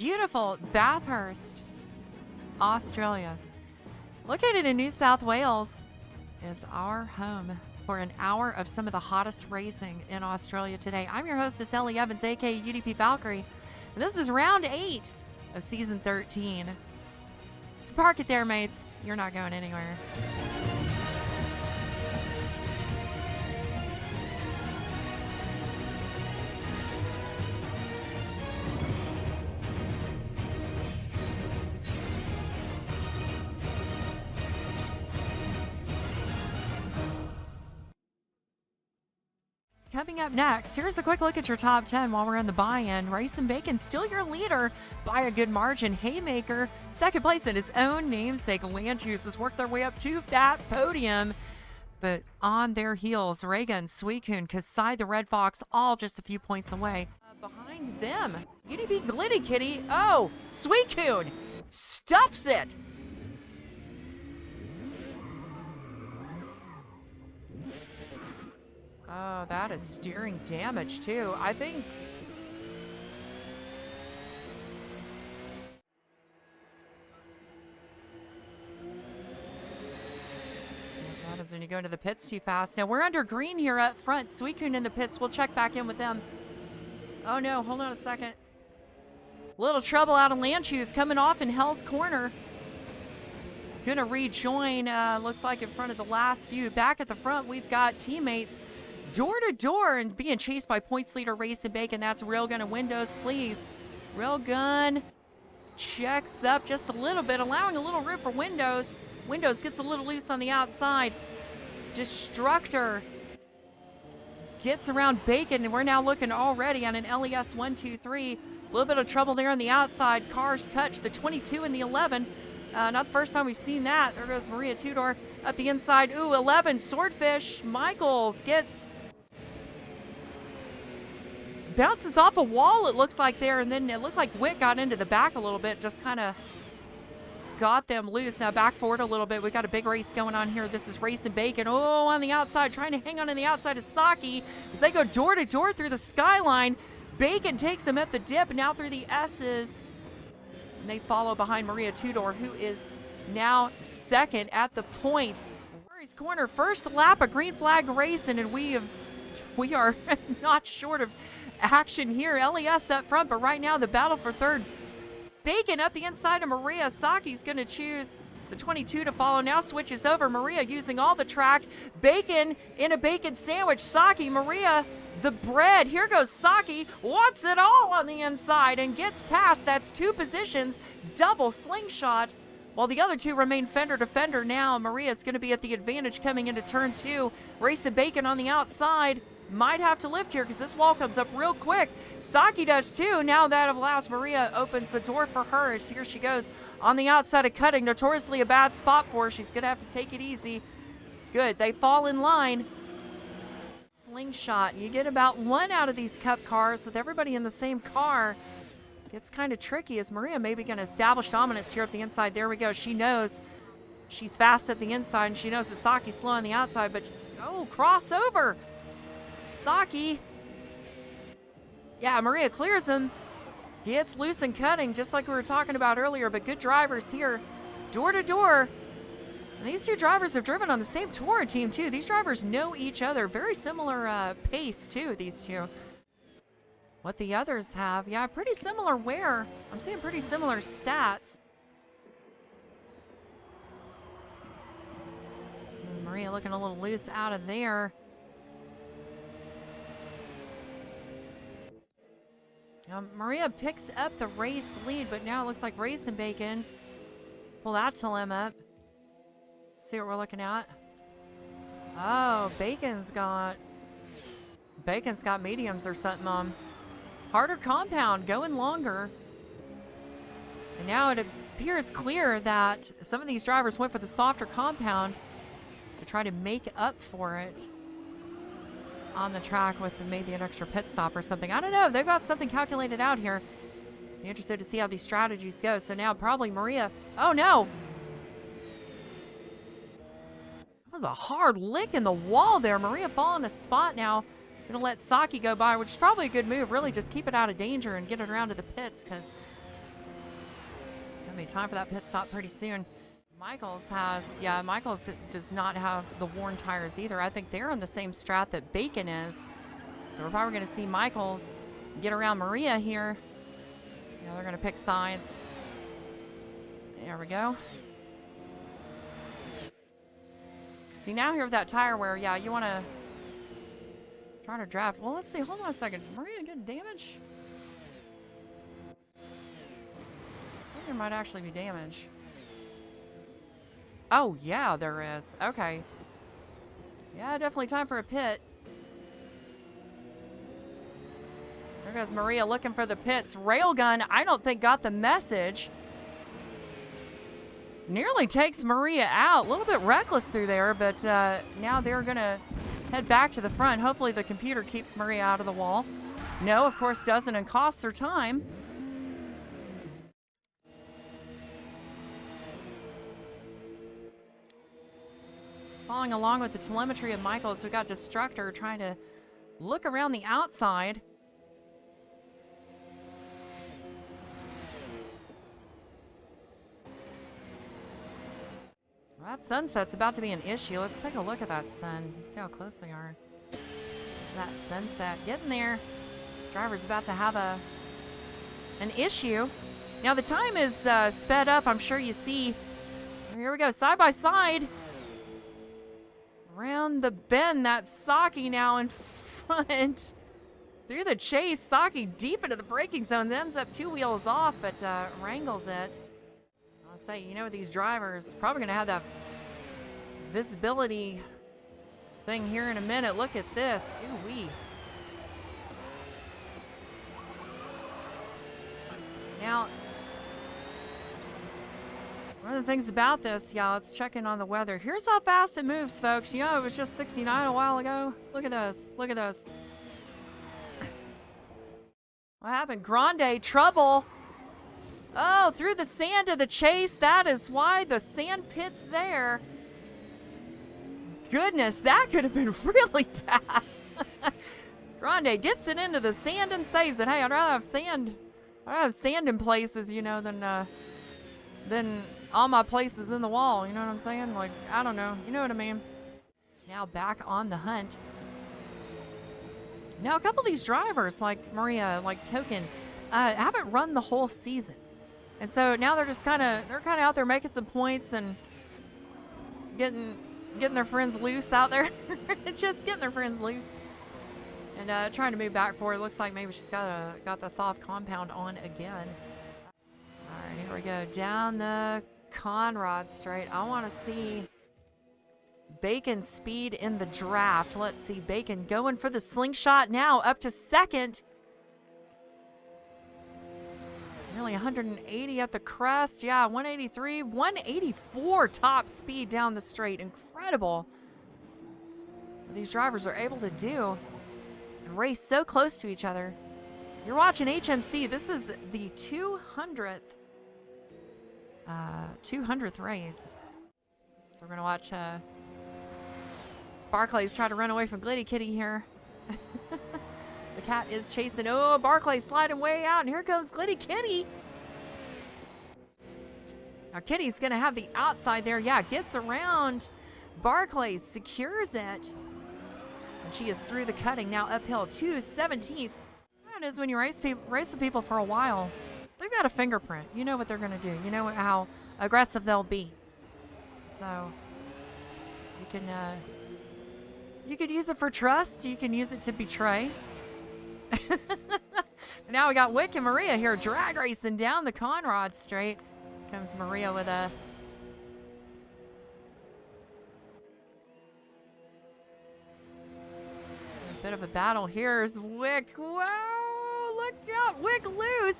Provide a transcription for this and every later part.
beautiful Bathurst, Australia, located in New South Wales, is our home for an hour of some of the hottest racing in Australia today. I'm your hostess, Ellie Evans, aka UDP Valkyrie, and this is round 8 of season 13. So park it there, mates. You're not going anywhere. Coming up next, here's a quick look at your top 10 while we're in the buy-in. Racing Bacon still your leader by a good margin. Haymaker, second place in his own namesake. Land Juice has worked their way up to that podium. But on their heels, Reagan, Sweetcoon, Kasai the Red Fox, all just a few points away. Behind them, UDP Glitty Kitty. Oh, Sweetcoon stuffs it. Oh, that is steering damage, too. I think... What happens when you go into the pits too fast? Now, we're under green here up front. Sweetcoon in the pits. We'll check back in with them. Oh, no. Hold on a second. Little trouble out of Land Juice coming off in Hell's Corner. Gonna rejoin, looks like in front of the last few. Back at the front, we've got teammates door to door and being chased by points leader Racing Bacon. That's Railgun and Windows, please. Railgun checks up just a little bit, allowing a little room for Windows. Windows gets a little loose on the outside. Destructor gets around Bacon, and we're now looking already on an LES 1-2-3. A little bit of trouble there on the outside. Cars touch the 22 and the 11. Not the first time we've seen that. There goes Maria Tudor up the inside. Ooh, 11, Swordfish. Michaels gets... bounces off a wall, it looks like there, and then it looked like Wick got into the back a little bit, just kind of got them loose. Now back forward a little bit. We've got a big race going on here. This is Racing Bacon. Oh, on the outside, trying to hang on the outside of Saki as they go door to door through the skyline. Bacon takes him at the dip, now through the S's. And they follow behind Maria Tudor, who is now second at the point. Murray's Corner, first lap of green flag racing, and we are not short of action here. LES up front, but right now the battle for third. Bacon up the inside of Maria. Saki's going to choose the 22 to follow. Now switches over. Maria using all the track. Bacon in a bacon sandwich. Saki, Maria, the bread. Here goes Saki. Wants it all on the inside and gets past. That's two positions. Double slingshot. While the other two remain fender to fender now. Maria's going to be at the advantage coming into turn 2. Racing Bacon on the outside. Might have to lift here because this wall comes up real quick. Saki does too. Now that allows Maria, opens the door for her as here she goes on the outside of cutting. Notoriously a bad spot for her. She's going to have to take it easy. Good. They fall in line. Slingshot. You get about one out of these cup cars with everybody in the same car. It's kind of tricky. Is Maria maybe going to establish dominance here at the inside? There we go. She knows she's fast at the inside, and she knows that Saki's slow on the outside, but oh, crossover. Saki. Yeah, Maria clears them. Gets loose and cutting, just like we were talking about earlier, but good drivers here. Door to door. And these two drivers have driven on the same tour team, too. These drivers know each other. Very similar pace, too, these two. What the others have, yeah, pretty similar wear. I'm saying pretty similar stats. And Maria looking a little loose out of there. Maria picks up the race lead, but now it looks like Racing Bacon pull that Telem up. See what we're looking at. Oh, Bacon's got mediums or something on. Harder compound, going longer. And now it appears clear that some of these drivers went for the softer compound to try to make up for it on the track with maybe an extra pit stop or something. I don't know. They've got something calculated out here. Be interested to see how these strategies go. So now probably Maria. Oh, no. That was a hard lick in the wall there. Maria falling a spot now. Going to let Saki go by, which is probably a good move. Really just keep it out of danger and get it around to the pits because be time for that pit stop pretty soon. Michaels does not have the worn tires either. I think they're on the same strat that Bacon is. So we're probably going to see Michaels get around Maria here. Yeah, they're going to pick sides. There we go. See, now here with that tire wear, yeah, you want to try to draft. Well, let's see. Hold on a second. Maria getting damage? I think there might actually be damage. Oh, yeah, there is. Okay. Yeah, definitely time for a pit. There goes Maria looking for the pits. Railgun, I don't think got the message. Nearly takes Maria out. A little bit reckless through there, but now they're going to head back to the front. Hopefully the computer keeps Maria out of the wall. No, of course doesn't, and costs her time. Following along with the telemetry of Michaels, we got Destructor trying to look around the outside. Well, that sunset's about to be an issue. Let's take a look at that sun. See how close we are. That sunset. Getting there. Driver's about to have an issue. Now the time is sped up. I'm sure you see. Here we go. Side by side. Around the bend, that's Saki now in front. Through the chase, Saki deep into the braking zone, ends up 2 wheels off, but wrangles it. I'll say, you know, these drivers probably going to have that visibility thing here in a minute. Look at this. Ooh-wee. Now, one of the things about this, yeah, let's check in on the weather. Here's how fast it moves, folks. You know, it was just 69 a while ago. Look at this. Look at this. What happened? Grande, trouble. Oh, through the sand of the chase. That is why the sand pit's there. Goodness, that could have been really bad. Grande gets it into the sand and saves it. Hey, I'd rather have sand. I'd rather have sand in places, you know, than all my places in the wall. You know what I'm saying? Like, I don't know. You know what I mean? Now back on the hunt. Now, a couple of these drivers, like Maria, like Token, haven't run the whole season. And so now they're just kind of out there making some points and getting their friends loose out there. Just getting their friends loose. And trying to move back forward. Looks like maybe she's got the soft compound on again. All right, here we go. Down the Conrad straight. I want to see Bacon speed in the draft. Let's see. Bacon going for the slingshot now. Up to second. Nearly 180 at the crest. Yeah, 183. 184 top speed down the straight. Incredible what these drivers are able to do. And race so close to each other. You're watching HMC. This is the 200th race. So we're going to watch Barclays try to run away from Glitty Kitty here. The cat is chasing. Oh, Barclays sliding way out. And here goes Glitty Kitty. Now Kitty's going to have the outside there. Yeah, gets around. Barclays secures it. And she is through the cutting now uphill to 17th. That is when you race with people for a while. They've got a fingerprint. You know what they're going to do. You know how aggressive they'll be. So you can you could use it for trust. You can use it to betray. Now we got Wick and Maria here drag racing down the Conrad straight. Comes Maria with a bit of a battle. Here's Wick. Whoa, look out. Wick loose.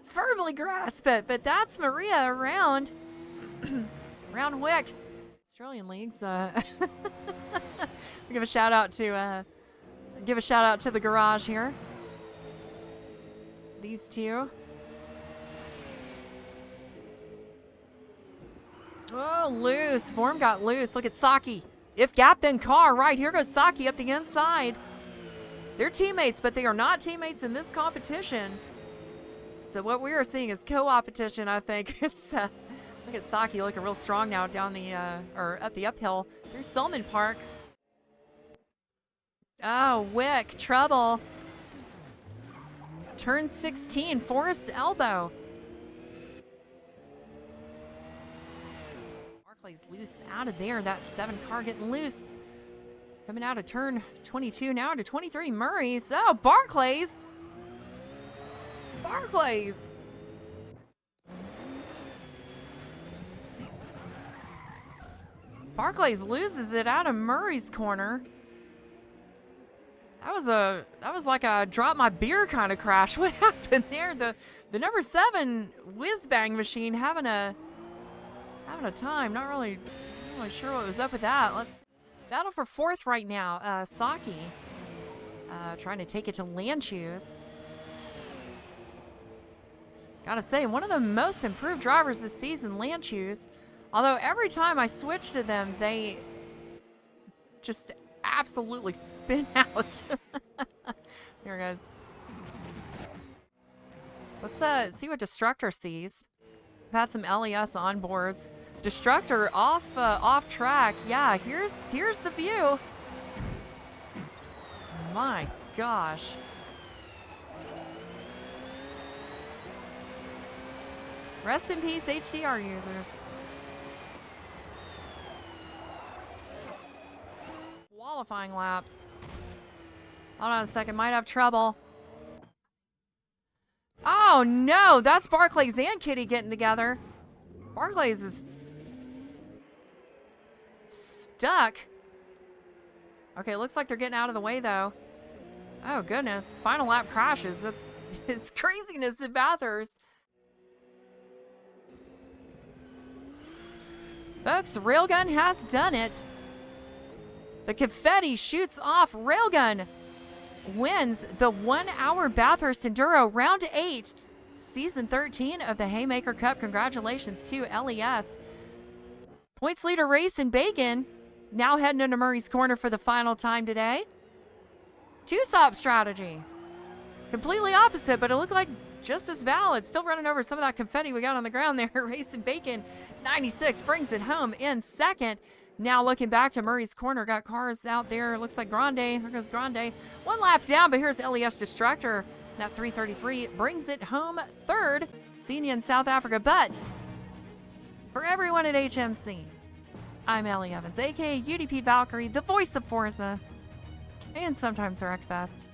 Firmly grasp it, but that's Maria around Wick. Australian leagues. Give a shout out to the garage here. These two. Oh, loose. Form got loose. Look at Saki. If gap, then car. Right, here goes Saki up the inside. They're teammates, but they are not teammates in this competition. So what we are seeing is co-opetition, I think. It's look at Saki looking real strong now down the or up the uphill through Stillman Park. Oh, Wick, trouble. Turn 16, Forest Elbow. Barclay's loose out of there. That 7 car getting loose. Coming out of turn 22 now to 23, Murray's. Oh, Barclays. Barclays. Barclays loses it out of Murray's corner. That was like a drop my beer kind of crash. What happened there? The number 7 whiz bang machine having a time. Not really sure what was up with that. Let's battle for 4th right now. Saki trying to take it to Lanchoos. Gotta say, one of the most improved drivers this season, Lanchoos. Although every time I switch to them, they just absolutely spin out. Here it goes. Let's see what Destructor sees. We've had some LES onboards. Destructor off track. Yeah, here's the view. My gosh. Rest in peace, HDR users. Qualifying laps. Hold on a second, might have trouble. Oh no, that's Barclays and Kitty getting together. Barclays is stuck. Okay, looks like they're getting out of the way though. Oh goodness, final lap crashes. It's craziness in Bathurst. Folks, Railgun has done it. The confetti shoots off. Railgun wins the 1-hour Bathurst Enduro Round 8, Season 13 of the Haymaker Cup. Congratulations to LES. Points leader Racing Bacon now heading into Murray's corner for the final time today. 2-stop strategy. Completely opposite, but it looked like just as valid. Still running over some of that confetti we got on the ground there. Racing Bacon, 96, brings it home in second. Now looking back to Murray's corner, got cars out there. Looks like Grande. There goes Grande. 1 lap down, but here's LES Destructor. That 333 brings it home third. Seen you in South Africa. But for everyone at HMC, I'm Ellie Evans, aka UDP Valkyrie, the voice of Forza, and sometimes Wreckfest,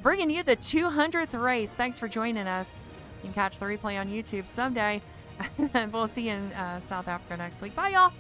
bringing you the 200th race. Thanks for joining us. You can catch the replay on YouTube someday. And we'll see you in South Africa next week. Bye, y'all.